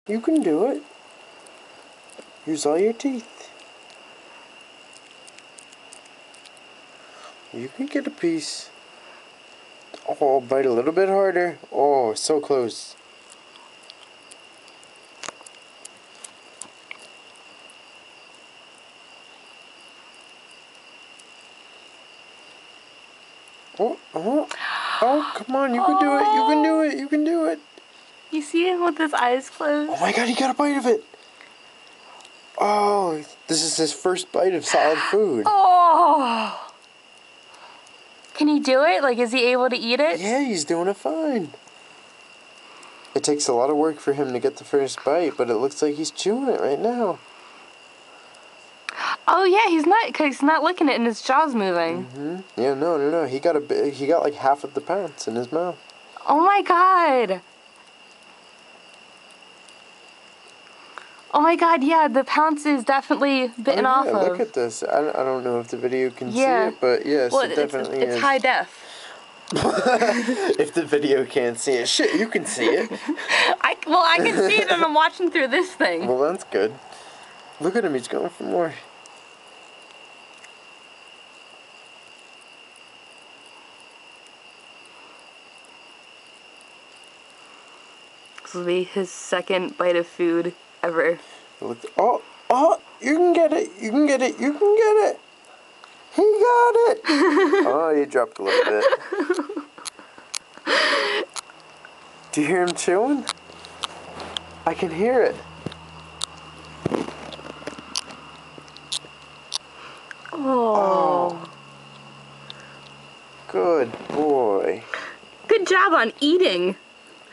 You can do it. Use all your teeth. You can get a piece. Oh, bite a little bit harder. Oh, so close. Oh, come on, you can do it, you can do it, you can do it. You see him with his eyes closed? Oh my god, he got a bite of it. Oh, this is his first bite of solid food. Oh! Can he do it? Like, is he able to eat it? Yeah, he's doing it fine. It takes a lot of work for him to get the first bite, but it looks like he's chewing it right now. Oh yeah, he's not licking it and his jaw's moving. Yeah, no. He got like half of the pounce in his mouth. Oh my god. Oh my god, yeah, the pounce is definitely bitten off of. Look at this. I don't know if the video can see Yeah. it, but yes, Well, it definitely is. it's high def. If the video can't see it, shit, you can see it. I can see it and I'm watching through this thing. Well, that's good. Look at him, he's going for more. This will be his second bite of food ever. Oh, you can get it, you can get it, you can get it. He got it. Oh, he dropped a little bit. Do you hear him chewing? I can hear it. Oh. Good boy. Good job on eating.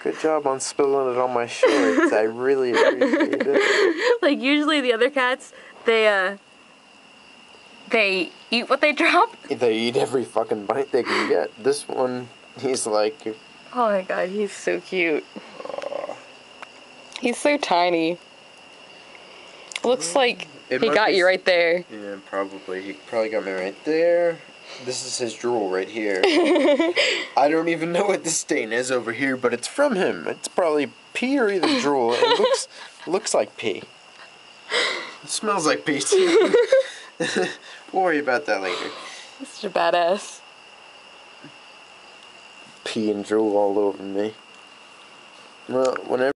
Good job on spilling it on my shorts. I really appreciate it. Like, usually the other cats, they eat what they drop. They eat every fucking bite they can get. This one, he's like... Oh my god, he's so cute. He's so tiny. Looks like he got you right there. Yeah, probably. He probably got me right there. This is his drool right here. I don't even know what the stain is over here, but it's from him. It's probably pee or either drool. It looks like pee. It smells like pee too. We'll worry about that later. Such a badass. Pee and drool all over me. Well, whenever